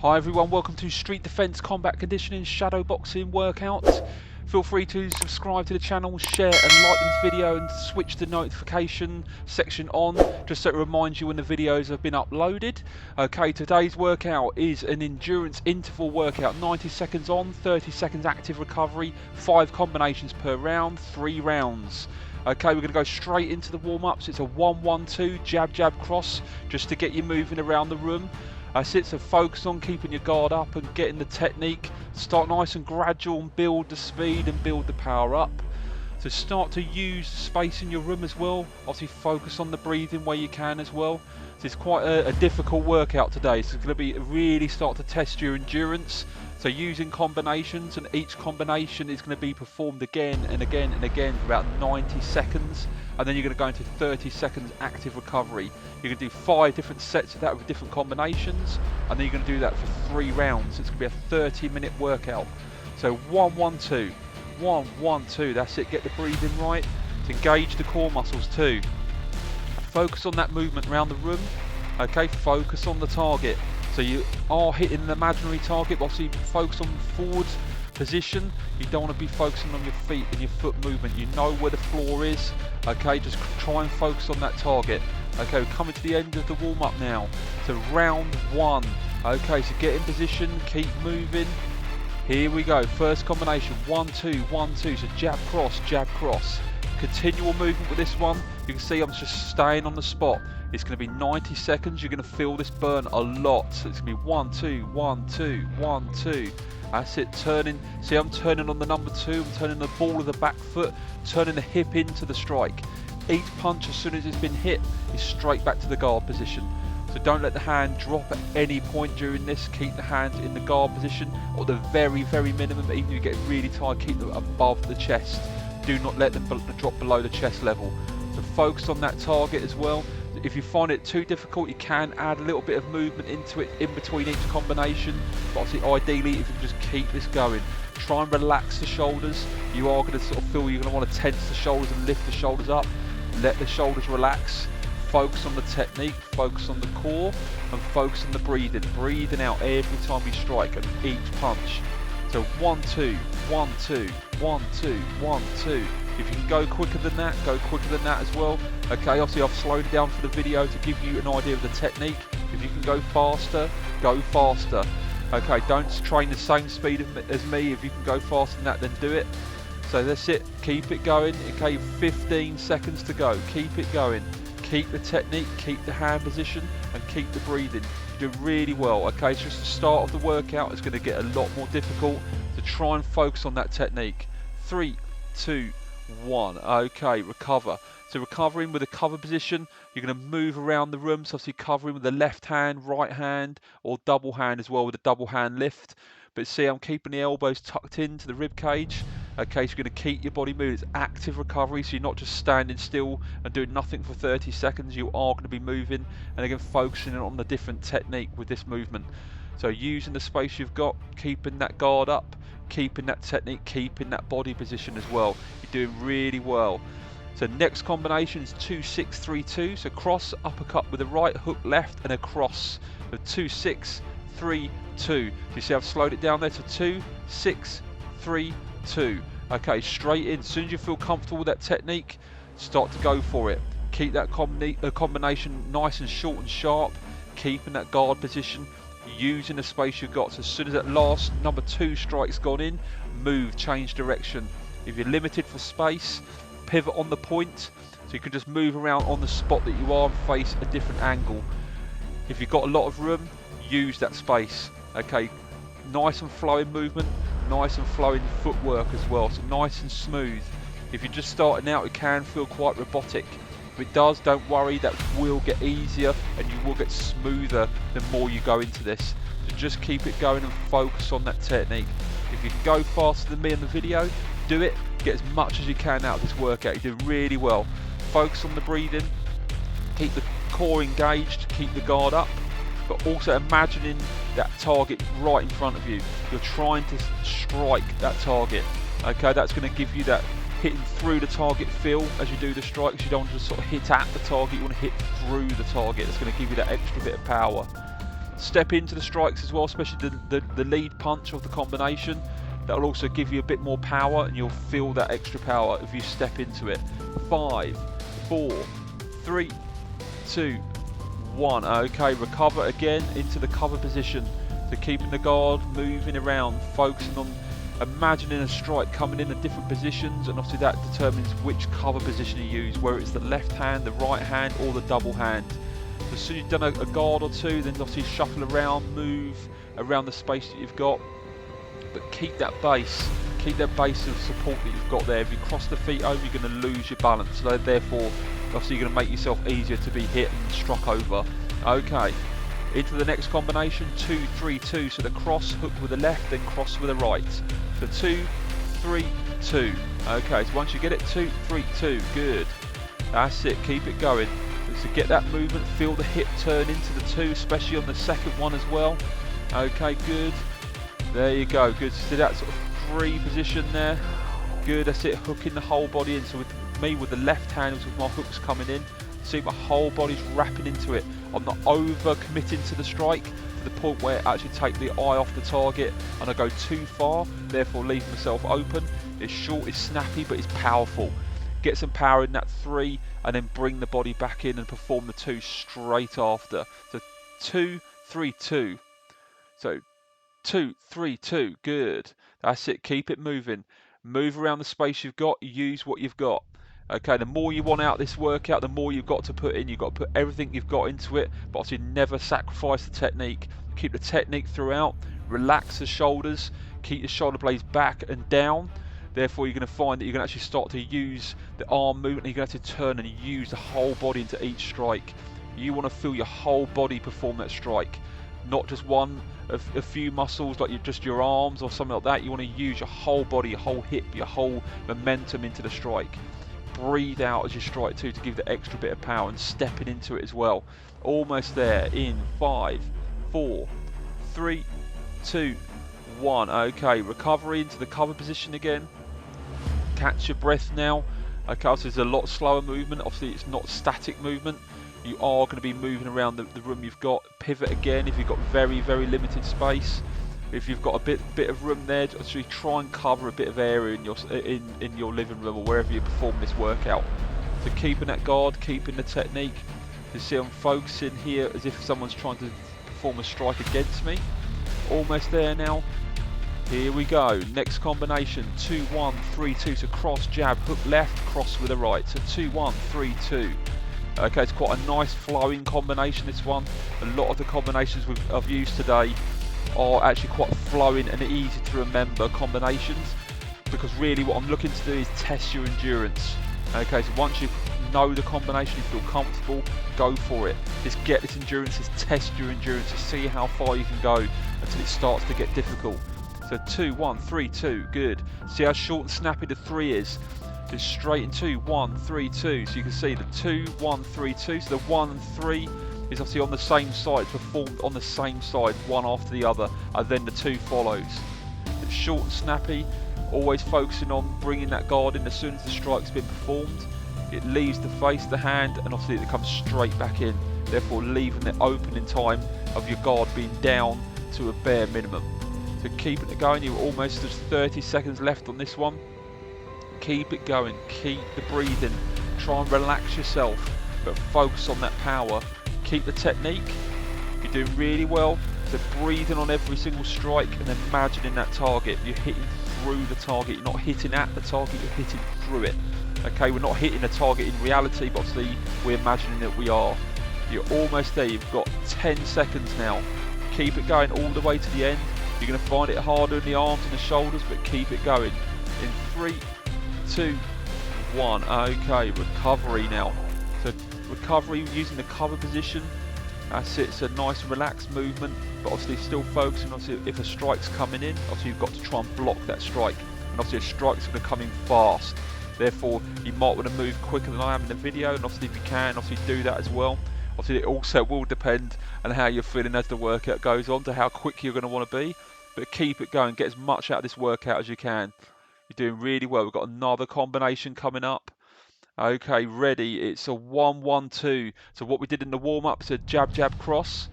Hi everyone, welcome to Street Defence Combat Conditioning Shadow Boxing Workouts. Feel free to subscribe to the channel, share and like this video and switch the notification section on just so it reminds you when the videos have been uploaded. Okay, today's workout is an endurance interval workout, 90 seconds on, 30 seconds active recovery, 5 combinations per round, 3 rounds. Okay, we're going to go straight into the warm-ups. It's a 1-1-2 jab jab cross just to get you moving around the room. So focus on keeping your guard up and getting the technique. Start nice and gradual and build the speed and build the power up. So start to use space in your room as well. Obviously focus on the breathing where you can as well. So it's quite a difficult workout today. So it's going to be really start to test your endurance. So using combinations, and each combination is going to be performed again and again and again for about 90 seconds. And then you're going to go into 30 seconds active recovery. You're going to do 5 different sets of that with different combinations. And then you're going to do that for 3 rounds. It's going to be a 30-minute workout. So 1-1-2. 1-1-2, that's it, get the breathing right. To engage the core muscles too. Focus on that movement around the room. Okay, focus on the target. So you are hitting an imaginary target, but obviously focus on forward position. You don't want to be focusing on your feet and your foot movement. You know where the floor is. Okay, just try and focus on that target. Okay, we're coming to the end of the warm-up now. So round 1. Okay, so get in position, keep moving. Here we go, first combination, 1-2, 1-2, so jab cross, continual movement with this one. You can see I'm just staying on the spot. It's going to be 90 seconds, you're going to feel this burn a lot. So it's going to be 1-2, 1-2, 1-2. That's it, turning, see I'm turning on the number 2, I'm turning the ball of the back foot, turning the hip into the strike. Each punch as soon as it's been hit is straight back to the guard position. So don't let the hand drop at any point during this. Keep the hands in the guard position, or the very, very minimum. Even if you get really tired, keep them above the chest. Do not let them drop below the chest level. So focus on that target as well. If you find it too difficult, you can add a little bit of movement into it in between each combination. But obviously, ideally, if you can just keep this going. Try and relax the shoulders. You are going to sort of feel you're going to want to tense the shoulders and lift the shoulders up. Let the shoulders relax. Focus on the technique, focus on the core, and focus on the breathing. Breathing out every time you strike and each punch. So 1-2, 1-2, 1-2, 1-2. If you can go quicker than that, go quicker than that as well. Okay, obviously I've slowed it down for the video to give you an idea of the technique. If you can go faster, go faster. Okay, don't train the same speed as me. If you can go faster than that, then do it. So that's it, keep it going. Okay, 15 seconds to go, keep it going. Keep the technique, keep the hand position, and keep the breathing. You do really well. Okay, it's just the start of the workout. It's going to get a lot more difficult to try and focus on that technique. 3, 2, 1. Okay, recover. So recovering with a cover position, you're going to move around the room. So obviously covering with the left hand, right hand, or double hand as well with a double hand lift. But see, I'm keeping the elbows tucked into the rib cage. Okay, so you're going to keep your body moving. It's active recovery, so you're not just standing still and doing nothing for 30 seconds. You are going to be moving, and again, focusing on the different technique with this movement. So using the space you've got, keeping that guard up, keeping that technique, keeping that body position as well. You're doing really well. So next combination is 2-6-3-2. So cross, uppercut with a right hook left and a cross. So 2-6-3-2. So you see I've slowed it down there to 2-6-3-2. Okay, straight in. As soon as you feel comfortable with that technique, start to go for it. Keep that combination nice and short and sharp. Keeping that guard position. Using the space you've got. So as soon as that last number 2 strike's gone in, move, change direction. If you're limited for space, pivot on the point. So you can just move around on the spot that you are and face a different angle. If you've got a lot of room, use that space. Okay, nice and flowing movement, nice and flowing footwork as well, so nice and smooth. If you're just starting out, it can feel quite robotic. If it does, don't worry, that will get easier and you will get smoother the more you go into this. So just keep it going and focus on that technique. If you can go faster than me in the video, do it. Get as much as you can out of this workout. You're doing really well. Focus on the breathing, keep the core engaged, keep the guard up, but also imagining that target right in front of you. You're trying to strike that target. Okay, that's going to give you that hitting through the target feel as you do the strikes. You don't want to just sort of hit at the target, you want to hit through the target. That's going to give you that extra bit of power. Step into the strikes as well, especially the lead punch of the combination. That will also give you a bit more power, and you'll feel that extra power if you step into it. 5, 4, 3, 2, 1. Okay, recover again into the cover position. So keeping the guard, moving around, focusing on imagining a strike coming in at different positions, and obviously that determines which cover position you use, whether it's the left hand, the right hand, or the double hand. So as soon as you've done a guard or two, then obviously shuffle around, move around the space that you've got, but keep that base of support that you've got there. If you cross the feet over, you're going to lose your balance, so therefore obviously you're going to make yourself easier to be hit and struck over. Okay, into the next combination, 2, 3, 2. So the cross, hook with the left, then cross with the right. So 2, 3, 2. Okay, so once you get it, 2, 3, 2. Good. That's it. Keep it going. So get that movement. Feel the hip turn into the 2, especially on the second one as well. Okay, good. There you go. Good. So that sort of 3 position there. Good. That's it. Hooking the whole body in. So with me, with the left hand, with my hooks coming in, see my whole body's wrapping into it. I'm not over committing to the strike to the point where I actually take the eye off the target and I go too far, therefore leave myself open. It's short, it's snappy, but it's powerful. Get some power in that 3 and then bring the body back in and perform the 2 straight after. So 2, 3, 2. So 2, 3, 2. Good. That's it. Keep it moving. Move around the space you've got. Use what you've got. Okay, the more you want out this workout, the more you've got to put in. You've got to put everything you've got into it, but obviously never sacrifice the technique. Keep the technique throughout. Relax the shoulders. Keep the shoulder blades back and down. Therefore, you're going to find that you're going to actually start to use the arm movement. And you're going to have to turn and use the whole body into each strike. You want to feel your whole body perform that strike, not just a few muscles like just your arms or something like that. You want to use your whole body, your whole hip, your whole momentum into the strike. Breathe out as you strike too, to give the extra bit of power, and stepping into it as well. Almost there in 5, 4, 3, 2, 1. Okay, recovery into the cover position again. Catch your breath now. Okay, so it's a lot slower movement. Obviously it's not static movement. You are going to be moving around the room you've got. Pivot again if you've got very, very limited space. If you've got a bit of room there, actually try and cover a bit of area in your living room or wherever you perform this workout. So keeping that guard, keeping the technique. You see I'm focusing here as if someone's trying to perform a strike against me. Almost there now. Here we go. Next combination, 2, 1, 3, 2. So cross, jab, hook left, cross with the right. So 2, 1, 3, 2. Okay, it's quite a nice flowing combination, this one. A lot of the combinations I've used today are actually quite flowing and easy to remember combinations, because really what I'm looking to do is test your endurance. Okay, so once you know the combination, you feel comfortable, go for it. Just get this endurance, just test your endurance to see how far you can go until it starts to get difficult. So 2, 1, 3, 2, good. See how short and snappy the 3 is. Just straight in 2, 1, 3, 2. So you can see the 2, 1, 3, 2. So the 1 and 3 is obviously on the same side, performed on the same side, one after the other, and then the 2 follows. It's short and snappy, always focusing on bringing that guard in as soon as the strike's been performed. It leaves the face, the hand, and obviously it comes straight back in, therefore leaving the opening time of your guard being down to a bare minimum. So keeping it going, you're almost just 30 seconds left on this one. Keep it going, keep the breathing, try and relax yourself, but focus on that power. Keep the technique, you're doing really well. So breathing on every single strike and imagining that target. You're hitting through the target, you're not hitting at the target, you're hitting through it. Okay, we're not hitting a target in reality, but obviously we're imagining that we are. You're almost there, you've got 10 seconds now. Keep it going all the way to the end. You're going to find it harder in the arms and the shoulders, but keep it going. In 3, 2, 1. Okay, recovery now. So recovery using the cover position. That's it. It's a nice relaxed movement, but obviously still focusing. Obviously, if a strike's coming in, obviously you've got to try and block that strike. And obviously a strike's going to come in fast. Therefore, you might want to move quicker than I am in the video. And obviously, if you can, obviously do that as well. Obviously, it also will depend on how you're feeling as the workout goes on, to how quick you're going to want to be. But keep it going. Get as much out of this workout as you can. You're doing really well. We've got another combination coming up. Okay, ready. It's a 1-1-2. So what we did in the warm-up is a jab, jab, cross.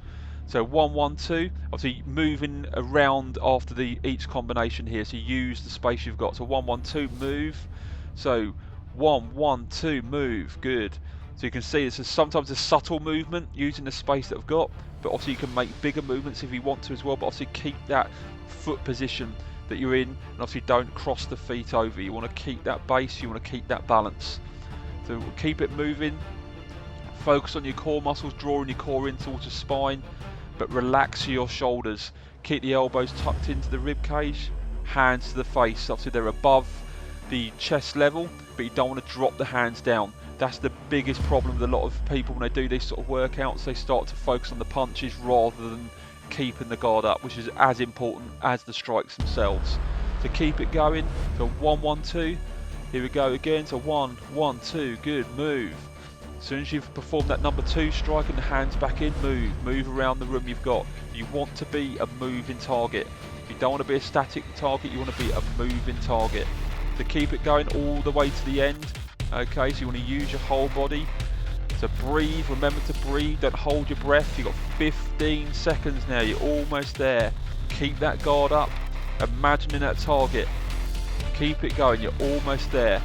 So 1, 1, 2, obviously moving around after each combination here, so use the space you've got. So 1, 1, 2, move. So 1, 1, 2, move, good. So you can see this is sometimes a subtle movement using the space that I've got, but obviously you can make bigger movements if you want to as well, but obviously keep that foot position that you're in, and obviously don't cross the feet over. You want to keep that base, you want to keep that balance. So keep it moving, focus on your core muscles, drawing your core in towards the spine, but relax your shoulders. Keep the elbows tucked into the rib cage, hands to the face. Obviously they're above the chest level, but you don't want to drop the hands down. That's the biggest problem with a lot of people when they do these sort of workouts. They start to focus on the punches rather than keeping the guard up, which is as important as the strikes themselves. So keep it going. So 1, 1, 2. Here we go again. So 1, 1, 2. Good. Move. As soon as you've performed that number 2 strike and the hands back in, move around the room you've got. You want to be a moving target. You don't want to be a static target, you want to be a moving target. So keep it going all the way to the end. Okay, so you want to use your whole body. So breathe, remember to breathe, don't hold your breath. You've got 15 seconds now, you're almost there. Keep that guard up, imagining that target. Keep it going, you're almost there.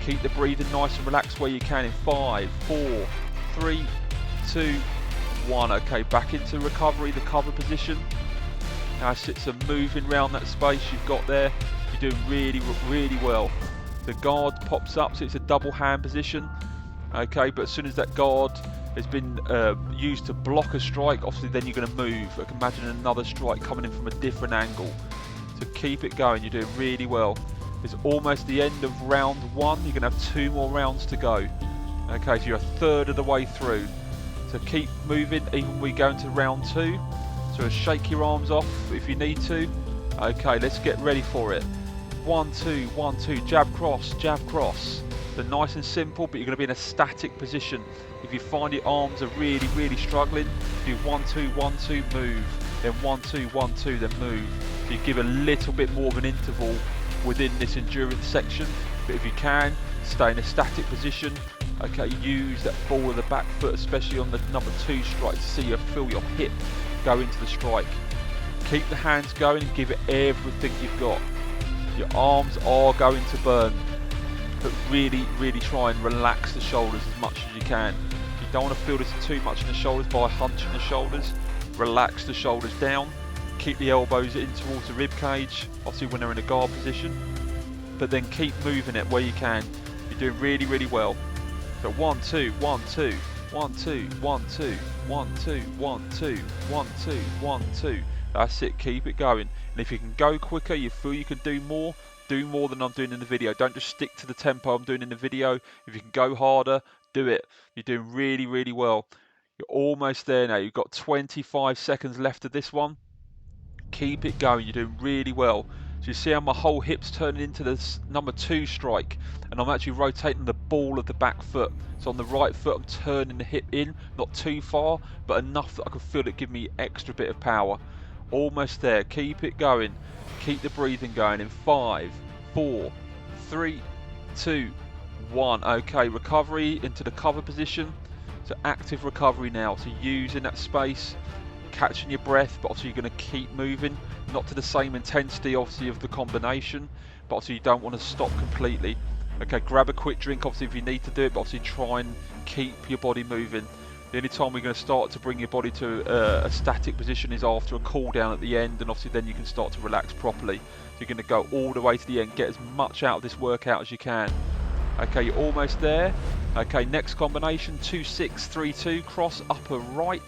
Keep the breathing nice and relaxed where you can in 5, 4, 3, 2, 1. Okay, back into recovery, the cover position. Now so moving around that space you've got there. You're doing really, really well. The guard pops up, so it's a double hand position. Okay, but as soon as that guard has been used to block a strike, obviously then you're going to move. I can imagine another strike coming in from a different angle. So keep it going, you're doing really well. It's almost the end of round 1. You're going to have 2 more rounds to go. Okay, so you're a third of the way through. So keep moving even when we go into round 2. So shake your arms off if you need to. Okay, let's get ready for it. 1, 2, 1, 2, jab cross, jab cross. So nice and simple, but you're going to be in a static position. If you find your arms are really, really struggling, do 1, 2, 1, 2, move. Then 1, 2, 1, 2, then move. So you give a little bit more of an interval within this endurance section, but if you can, stay in a static position. Okay, use that ball of the back foot, especially on the number 2 strike, to see you feel your hip go into the strike. Keep the hands going and give it everything you've got. Your arms are going to burn, but really, really try and relax the shoulders as much as you can. You don't want to feel this too much in the shoulders by hunching the shoulders. Relax the shoulders down. Keep the elbows in towards the rib cage, obviously when they're in a guard position, but then keep moving it where you can. You're doing really, really well. So 1, 2, 1, 2, 1, 2, 1, 2, 1, 2, 1, 2, 1, 2, 1, 2. That's it, keep it going. And if you can go quicker, you feel you can do more than I'm doing in the video. Don't just stick to the tempo I'm doing in the video. If you can go harder, do it. You're doing really, really well. You're almost there now. You've got 25 seconds left of this one. Keep it going, you're doing really well. So you see how my whole hip's turning into this number 2 strike, and I'm actually rotating the ball of the back foot. So on the right foot I'm turning the hip in, not too far, but enough that I can feel it give me extra bit of power. Almost there, keep it going. Keep the breathing going in 5, 4, 3, 2, 1. Okay, recovery into the cover position. So active recovery now, so using that space, catching your breath, but obviously you're going to keep moving, not to the same intensity obviously of the combination, but obviously you don't want to stop completely. Okay, grab a quick drink obviously if you need to do it, but obviously try and keep your body moving. The only time we're going to start to bring your body to a static position is after a cool down at the end, and obviously then you can start to relax properly. So you're going to go all the way to the end, get as much out of this workout as you can. Okay, you're almost there. Okay, next combination, 2, 6, 3, 2, cross, upper right,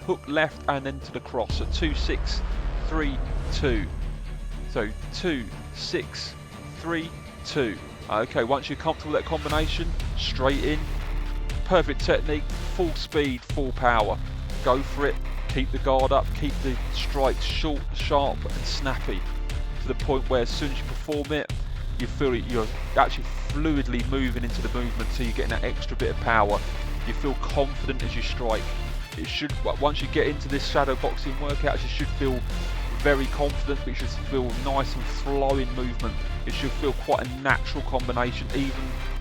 hook left, and then to the cross. So 2, 6, 3, 2. So 2, 6, 3, 2. Okay, once you're comfortable with that combination, straight in. Perfect technique, full speed, full power. Go for it, keep the guard up, keep the strikes short, sharp, and snappy. To the point where as soon as you perform it, you feel it, you're actually fluidly moving into the movement, so you're getting that extra bit of power. You feel confident as you strike. It should, once you get into this shadow boxing workout, you should feel very confident, but you should feel nice and flowing movement. It should feel quite a natural combination, even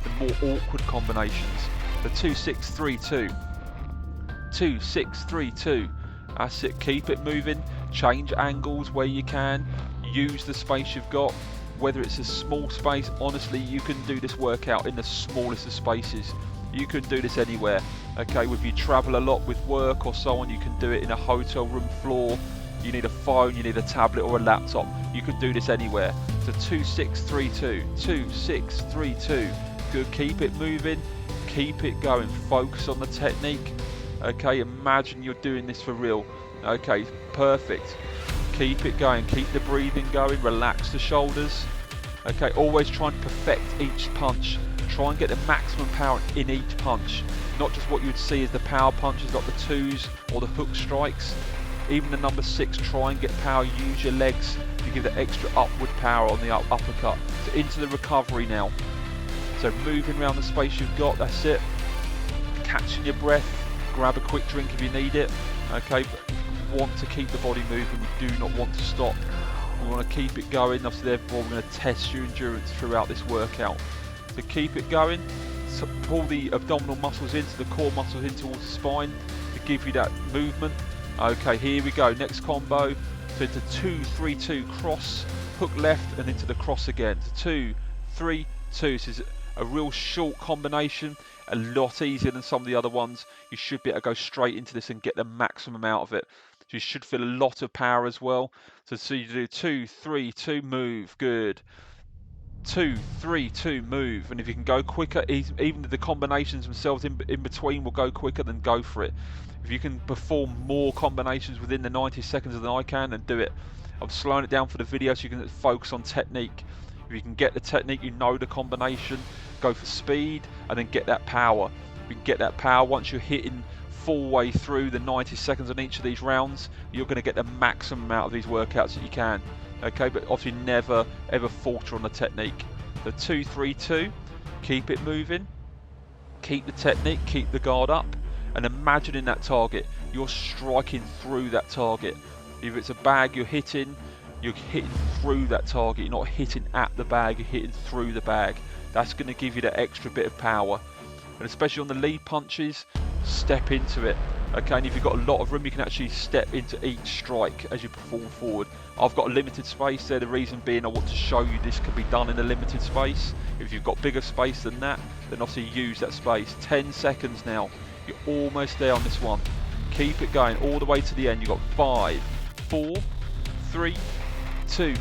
the more awkward combinations. The 2, 6, 3, 2. 2, 6, 3, 2. That's it, keep it moving, change angles where you can, use the space you've got. Whether it's a small space, honestly, you can do this workout in the smallest of spaces. You can do this anywhere. Okay, if you travel a lot with work or so on, you can do it in a hotel room floor. You need a phone, you need a tablet or a laptop. You can do this anywhere. So 2632, 2632. Good, keep it moving, keep it going. Focus on the technique. Okay, imagine you're doing this for real. Okay, perfect. Keep it going, keep the breathing going, relax the shoulders. Okay, always try and perfect each punch. Try and get the maximum power in each punch. Not just what you would see as the power punches like the twos or the hook strikes. Even the number 6, try and get power, use your legs to give that extra upward power on the uppercut. So into the recovery now. So moving around the space you've got, that's it. Catching your breath, grab a quick drink if you need it. Okay, but want to keep the body moving, we do not want to stop. We want to keep it going, obviously therefore we're going to test your endurance throughout this workout. So keep it going, so pull the abdominal muscles into the core muscles in towards the spine to give you that movement. Okay, here we go, next combo. So into 2-3-2 cross, hook left and into the cross again. So 2-3-2, this is a real short combination, a lot easier than some of the other ones. You should be able to go straight into this and get the maximum out of it. So you should feel a lot of power as well. So you do 2-3-2, move, good. 2-3-2, move. And if you can go quicker, even the combinations themselves in between will go quicker, then go for it. If you can perform more combinations within the 90 seconds than I can, then do it. I'm slowing it down for the video so you can focus on technique. If you can get the technique, you know the combination, go for speed and then get that power. You can get that power once you're hitting full way through the 90 seconds on each of these rounds, you're going to get the maximum amount of these workouts that you can. Okay, but obviously never ever falter on the technique. So 2-3-2, keep it moving, keep the technique, keep the guard up, and imagining that target. You're striking through that target. If it's a bag you're hitting through that target. You're not hitting at the bag, you're hitting through the bag. That's going to give you that extra bit of power. And especially on the lead punches, step into it. Okay, and if you've got a lot of room, you can actually step into each strike as you perform forward. I've got a limited space there, the reason being I want to show you this can be done in a limited space. If you've got bigger space than that, then obviously use that space. 10 seconds now, you're almost there on this one. Keep it going all the way to the end. You've got 5, 4, 3, 2,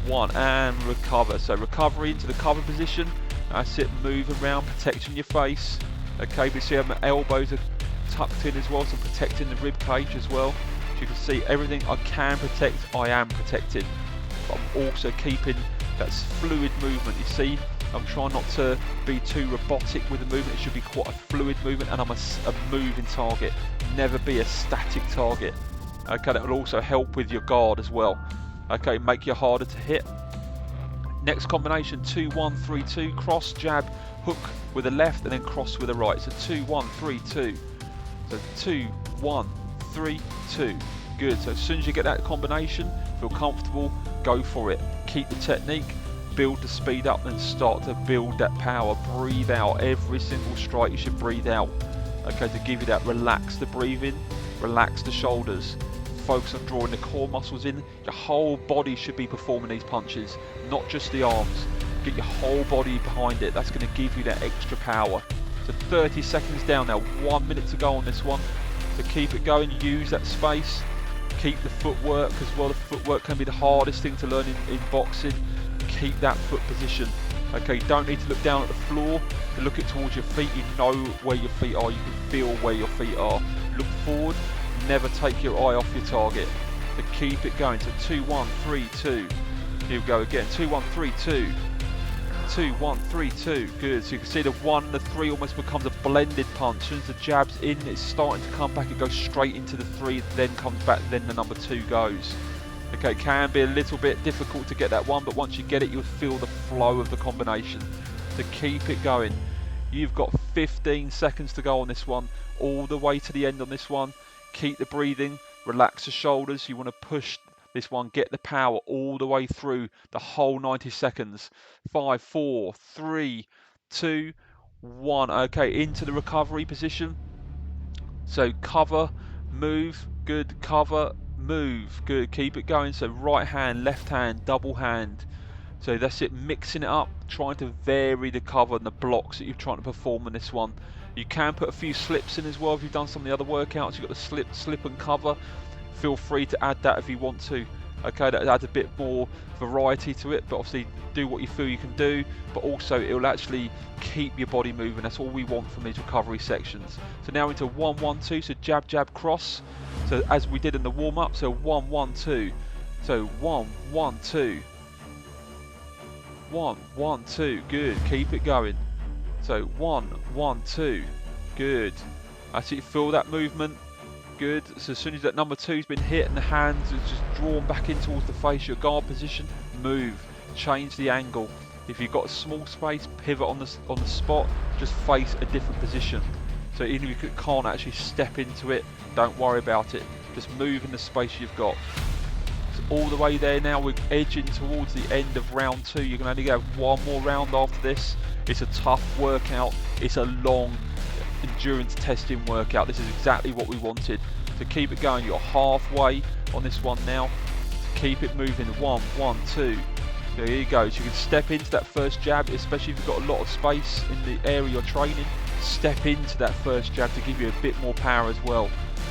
1, and recover. So recovery into the cover position. That's it, move around, protecting your face. Okay, but see how my elbows are tucked in as well, so protecting the rib cage as well. So you can see everything I can protect, I am protecting. But I'm also keeping that fluid movement. You see, I'm trying not to be too robotic with the movement. It should be quite a fluid movement, and I'm a moving target. Never be a static target. Okay, that will also help with your guard as well. Okay, make you harder to hit. Next combination, 2-1-3-2, cross, jab, hook with the left, and then cross with the right. So 2-1-3-2. So 2-1-3-2. Good. So as soon as you get that combination, feel comfortable, go for it. Keep the technique, build the speed up, and start to build that power. Breathe out. Every single strike you should breathe out. Okay, to give you that, relax the breathing, relax the shoulders. Focus on drawing the core muscles in. Your whole body should be performing these punches, not just the arms. Get your whole body behind it. That's going to give you that extra power. So 30 seconds down now, 1 minute to go on this one. So keep it going, use that space. Keep the footwork as well. The footwork can be the hardest thing to learn in boxing. Keep that foot position. Okay, you don't need to look down at the floor to look it towards your feet. You know where your feet are, you can feel where your feet are. Look forward. Never take your eye off your target. So keep it going. So 2-1-3-2. Here we go again. 2-1-3-2. 2-1-3-2. Good. So you can see the 1 and the 3 almost becomes a blended punch. As soon as the jab's in, it's starting to come back. It goes straight into the 3, then comes back, then the number 2 goes. Okay, it can be a little bit difficult to get that one, but once you get it, you'll feel the flow of the combination. So keep it going. You've got 15 seconds to go on this one, all the way to the end on this one. Keep the breathing, relax the shoulders. You want to push this one, get the power all the way through the whole 90 seconds. 5, 4, 3, 2, 1. Okay, into the recovery position. So cover, move, good, cover, move, good, keep it going. So right hand, left hand, double hand. So that's it, mixing it up, trying to vary the cover and the blocks that you're trying to perform in this one. You can put a few slips in as well if you've done some of the other workouts. You've got the slip and cover. Feel free to add that if you want to. Okay, that adds a bit more variety to it, but obviously do what you feel you can do, but also it will actually keep your body moving. That's all we want from these recovery sections. So now into 1, 1, 2, so jab, jab, cross. So as we did in the warm-up, so 1, 1, 2. So 1, 1, 2. 1, 1, 2, good, keep it going. So 1, 1, 2, good. As you feel that movement, good. So as soon as that number 2's been hit and the hands are just drawn back in towards the face, your guard position, move, change the angle. If you've got a small space, pivot on the spot, just face a different position. So even if you can't actually step into it, don't worry about it. Just move in the space you've got. All the way there now, we're edging towards the end of round 2. You can only go one more round after this. It's a tough workout. It's a long endurance testing workout. This is exactly what we wanted. So keep it going. You're halfway on this one now. Keep it moving. 1, 1, 2. There you go. So you can step into that first jab, especially if you've got a lot of space in the area you're training. Step into that first jab to give you a bit more power as well.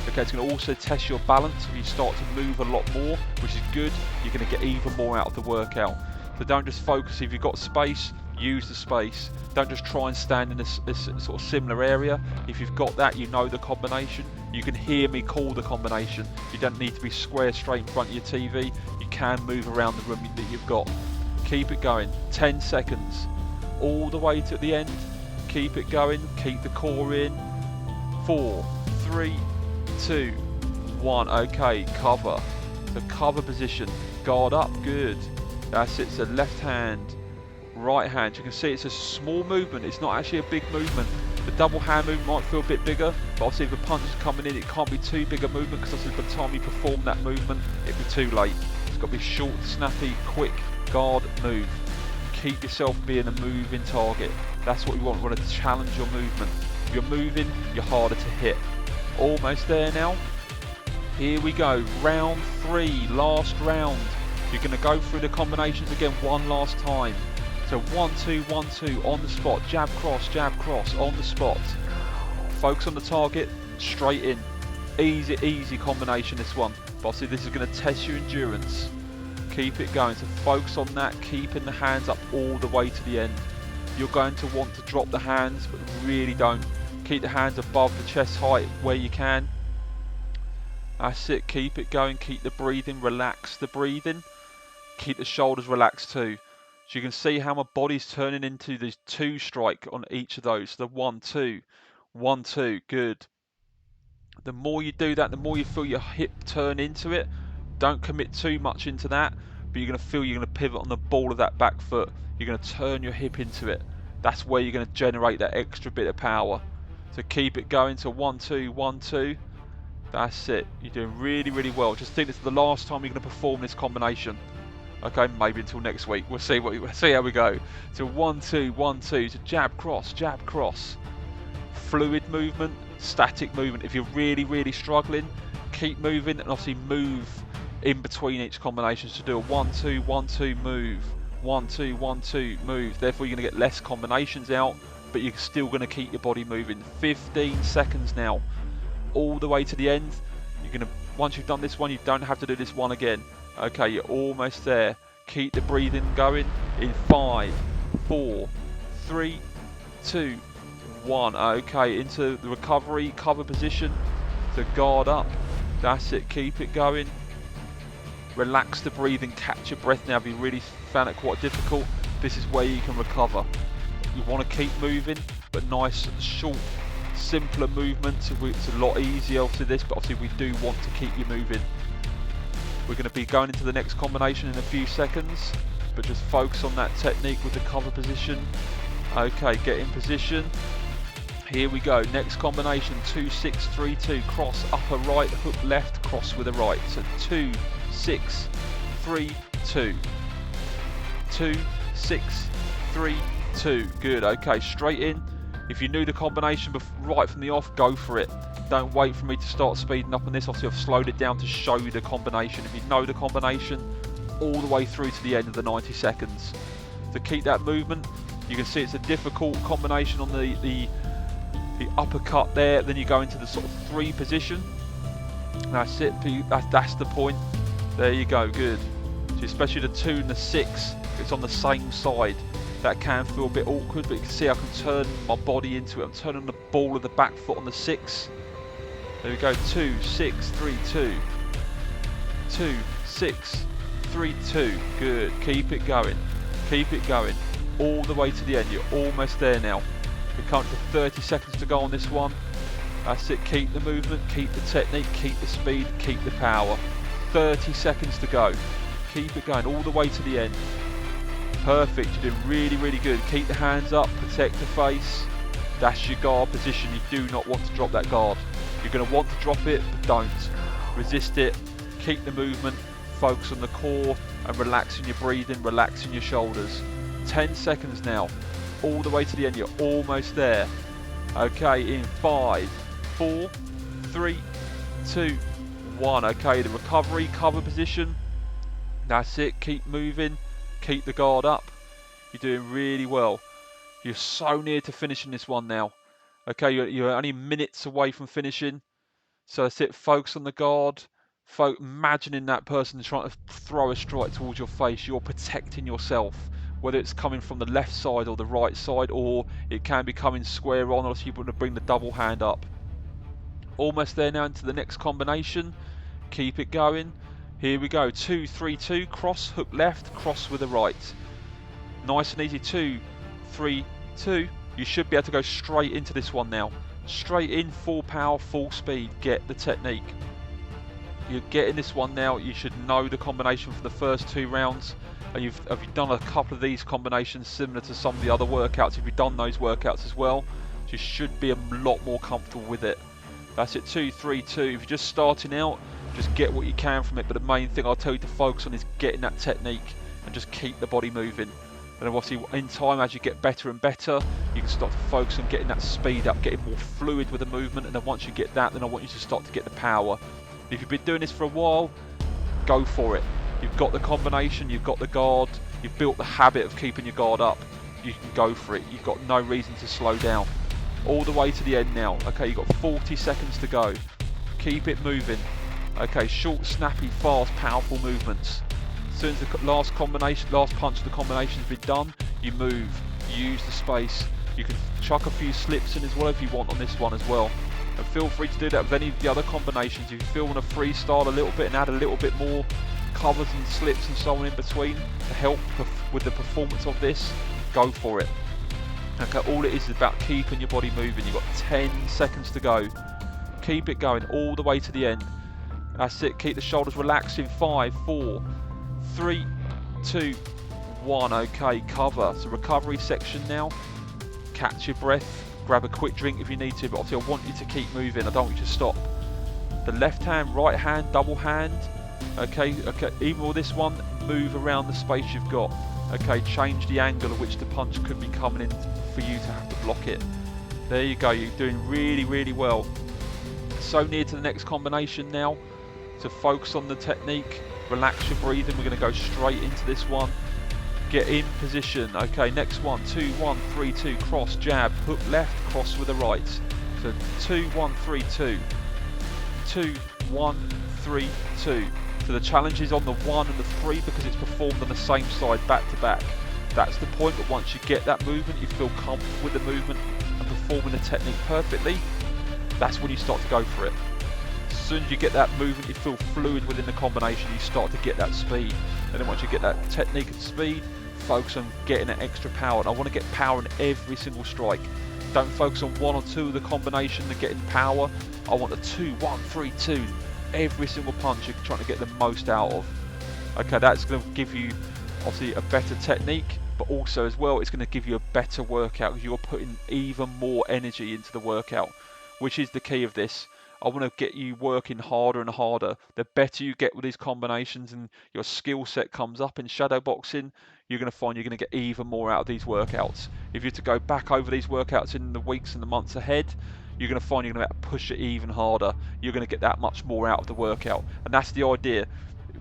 Okay, it's going to also test your balance. If you start to move a lot more, which is good, you're going to get even more out of the workout. So don't just focus. If you've got space, use the space. Don't just try and stand in this sort of similar area. If you've got that, you know the combination. You can hear me call the combination. You don't need to be square straight in front of your TV. You can move around the room that you've got. Keep it going. 10 seconds. All the way to the end. Keep it going. Keep the core in. 4, 3, 2, 1. Okay, cover. The cover position. Guard up. Good. That's it. So left hand, right hand. You can see it's a small movement. It's not actually a big movement. The double hand movement might feel a bit bigger, but obviously if the punch is coming in, it can't be too big a movement, because obviously by the time you perform that movement, it'll be too late. It's got to be short, snappy, quick, guard, move. Keep yourself being a moving target. That's what we want. We want to challenge your movement. If you're moving, you're harder to hit. Almost there now. Here we go. Round 3, last round. You're going to go through the combinations again one last time. So 1, 2, 1, 2 on the spot. Jab, cross on the spot. Focus on the target, straight in. Easy, easy combination this one. But obviously this is going to test your endurance. Keep it going. So focus on that, keeping the hands up all the way to the end. You're going to want to drop the hands, but really don't. Keep the hands above the chest height where you can. That's it. Keep it going. Keep the breathing. Relax the breathing. Keep the shoulders relaxed too. So you can see how my body's turning into the 2 strike on each of those. The 1, 2, 1, 2. Good. The more you do that, the more you feel your hip turn into it. Don't commit too much into that, but you're going to feel you're going to pivot on the ball of that back foot. You're going to turn your hip into it. That's where you're going to generate that extra bit of power. So keep it going to 1, 2, 1, 2. That's it. You're doing really, really well. Just think it's the last time you're going to perform this combination. Okay, maybe until next week. We'll see how we go. So 1, 2, 1, 2. So jab, cross. Fluid movement, static movement. If you're really, really struggling, keep moving, and obviously move in between each combination. So do a 1, 2, 1, 2 move. 1, 2, 1, 2 move. Therefore, you're going to get less combinations out, but you're still going to keep your body moving. 15 seconds now, all the way to the end. You're going to, once you've done this one, you don't have to do this one again. Okay, you're almost there. Keep the breathing going in 5, 4, 3, 2, 1. Okay, into the recovery, cover position. So guard up. That's it. Keep it going. Relax the breathing. Catch your breath now. If you really found it quite difficult, this is where you can recover. You want to keep moving, but nice, short, simpler movements. It's a lot easier to this, but obviously we do want to keep you moving. We're going to be going into the next combination in a few seconds, but just focus on that technique with the cover position. Okay, get in position. Here we go. Next combination, 2, 6, 3, 2. Cross, upper right, hook left, cross with the right. So 2, 6, 3, 2. 2, 6, 3, 2. Good. Okay, straight in. If you knew the combination right from the off, go for it. Don't wait for me to start speeding up on this. Obviously, I've slowed it down to show you the combination. If you know the combination, all the way through to the end of the 90 seconds. To keep that movement, you can see it's a difficult combination on the uppercut there. Then you go into the sort of 3 position. That's it. That's the point. There you go. Good. So especially the 2 and the 6, it's on the same side. That can feel a bit awkward, but you can see I can turn my body into it. I'm turning the ball of the back foot on the 6. There we go. 2, 6, 3, 2. 2, 6, 3, 2. Good. Keep it going. Keep it going. All the way to the end. You're almost there now. We're coming to 30 seconds to go on this one. That's it. Keep the movement, keep the technique, keep the speed, keep the power. 30 seconds to go. Keep it going all the way to the end. Perfect. You're doing really, really good. Keep the hands up, protect the face. That's your guard position. You do not want to drop that guard. You're going to want to drop it, but don't. Resist it. Keep the movement. Focus on the core and relaxing your breathing, relaxing your shoulders. 10 seconds now. All the way to the end. You're almost there. Okay, in 5, 4, 3, 2, 1. Okay, the recovery cover position. That's it. Keep moving. Keep the guard up. You're doing really well. You're so near to finishing this one now. Okay, you're only minutes away from finishing. So that's it. Focus on the guard. Imagining that person trying to throw a strike towards your face. You're protecting yourself. Whether it's coming from the left side or the right side, or it can be coming square on, or you want to bring the double hand up. Almost there now into the next combination. Keep it going. Here we go. 2, 3, 2. Cross, hook left, cross with the right. Nice and easy. 2, 3, 2. You should be able to go straight into this one now. Straight in, full power, full speed. Get the technique. You're getting this one now. You should know the combination for the first 2 rounds. And have you done a couple of these combinations similar to some of the other workouts? Have you done those workouts as well? So you should be a lot more comfortable with it. That's it. 2, 3, 2. If you're just starting out, just get what you can from it. But the main thing I'll tell you to focus on is getting that technique and just keep the body moving. And obviously in time, as you get better and better, you can start to focus on getting that speed up, getting more fluid with the movement. And then once you get that, then I want you to start to get the power. If you've been doing this for a while, go for it. You've got the combination, you've got the guard, you've built the habit of keeping your guard up. You can go for it. You've got no reason to slow down. All the way to the end now. Okay, you've got 40 seconds to go. Keep it moving. Okay, short, snappy, fast, powerful movements. As soon as the last punch of the combination's been done, you move. You use the space. You can chuck a few slips in as well if you want on this one as well. And feel free to do that with any of the other combinations. If you feel want to freestyle a little bit and add a little bit more covers and slips and so on in between to help with the performance of this, go for it. Okay, all it is about keeping your body moving. You've got 10 seconds to go. Keep it going all the way to the end. That's it. Keep the shoulders relaxed in 5, 4, 3, 2, 1. Okay, cover. So recovery section now. Catch your breath. Grab a quick drink if you need to, but obviously I want you to keep moving. I don't want you to stop. The left hand, right hand, double hand. Okay, even with this one, move around the space you've got. Okay, change the angle at which the punch could be coming in for you to have to block it. There you go, you're doing really, really well. So near to the next combination now. So focus on the technique, relax your breathing. We're going to go straight into this one. Get in position. Okay, next one, 2, 1, 3, 2, cross, jab, hook left, cross with the right. So 2, 1, 3, 2. 2, 1, 3, 2. So the challenge is on the 1 and the 3 because it's performed on the same side back to back. That's the point, but once you get that movement, you feel comfortable with the movement and performing the technique perfectly, that's when you start to go for it. As soon as you get that movement, you feel fluid within the combination, you start to get that speed. And then once you get that technique and speed, focus on getting that extra power. And I want to get power in every single strike. Don't focus on 1 or 2 of the combination and getting power. I want the 2, 1, 3, 2. Every single punch you're trying to get the most out of. Okay, that's going to give you obviously a better technique, but also as well it's going to give you a better workout because you're putting even more energy into the workout, which is the key of this. I want to get you working harder and harder. The better you get with these combinations and your skill set comes up in shadow boxing, you're going to find you're going to get even more out of these workouts. If you're to go back over these workouts in the weeks and the months ahead, you're going to find you're going to push it even harder. You're going to get that much more out of the workout. And that's the idea.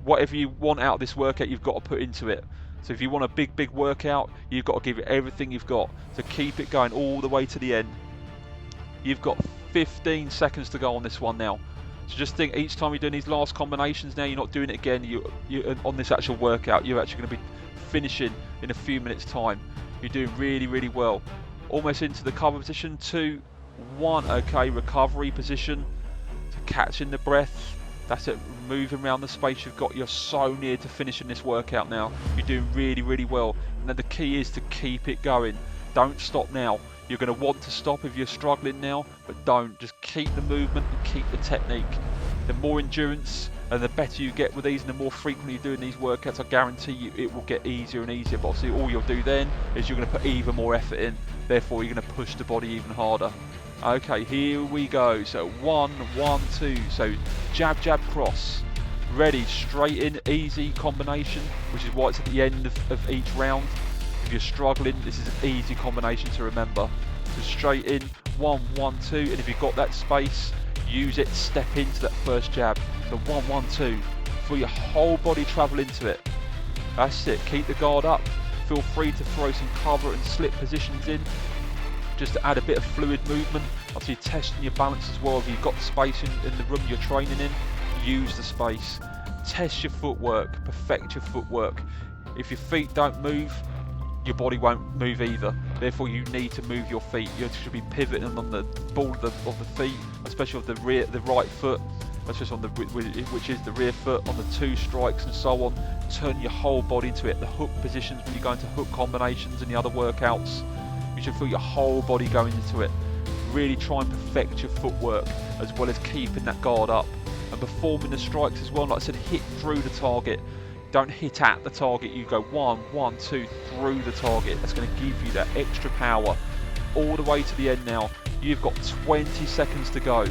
Whatever you want out of this workout, you've got to put into it. So if you want a big workout, you've got to give it everything you've got. So keep it going all the way to the end. You've got 15 seconds to go on this one now. So just think, each time you're doing these last combinations now, you're not doing it again. You on this actual workout, you're actually going to be finishing in a few minutes time. You're doing really well. Almost into the cover position, 2, 1. Okay, recovery position. So catching the breath. That's it, moving around the space you've got. You're so near to finishing this workout now. You're doing really well. And then the key is to keep it going. Don't stop now. You're going to want to stop if you're struggling now, but don't. Just keep the movement and keep the technique. The more endurance and the better you get with these, and the more frequently you're doing these workouts, I guarantee you it will get easier and easier. But obviously all you'll do then is you're going to put even more effort in. Therefore you're going to push the body even harder. Okay, here we go. So 1, 1, 2. So jab, cross. Ready, straight in, easy combination, which is why it's at the end of each round. If you're struggling, this is an easy combination to remember. So straight in, 1, 1, 2, and if you've got that space, use it, step into that first jab. So 1, 1, 2, feel your whole body travel into it. That's it, keep the guard up. Feel free to throw some cover and slip positions in, just to add a bit of fluid movement. Obviously testing your balance as well. If you've got space in the room you're training in, use the space. Test your footwork, perfect your footwork. If your feet don't move, your body won't move either. Therefore you need to move your feet. You should be pivoting on the ball of the feet, especially of the right foot, especially on which is the rear foot, on the 2 strikes and so on. Turn your whole body into it. The hook positions when you go into hook combinations and the other workouts, you should feel your whole body going into it. Really try and perfect your footwork as well as keeping that guard up and performing the strikes as well. Like I said, hit through the target. Don't hit at the target. You go 1, 1, 2 through the target. That's going to give you that extra power all the way to the end now. You've got 20 seconds to go.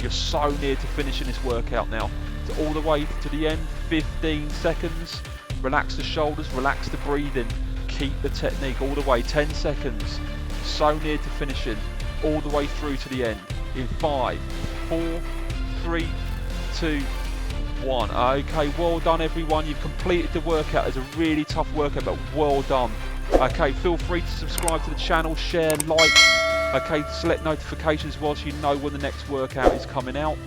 You're so near to finishing this workout now. So all the way to the end, 15 seconds. Relax the shoulders, relax the breathing. Keep the technique all the way, 10 seconds. So near to finishing, all the way through to the end. In 5, 4, 3, 2, 1. Okay, well done everyone. You've completed the workout. It's a really tough workout, but well done. Okay, feel free to subscribe to the channel, share, like. Okay, select notifications whilst you know when the next workout is coming out.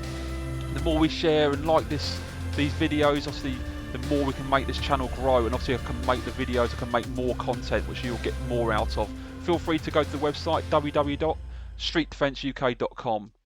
The more we share and like these videos, obviously the more we can make this channel grow, and obviously I can make the videos, I can make more content which you'll get more out of. Feel free to go to the website www.streetdefenceuk.com.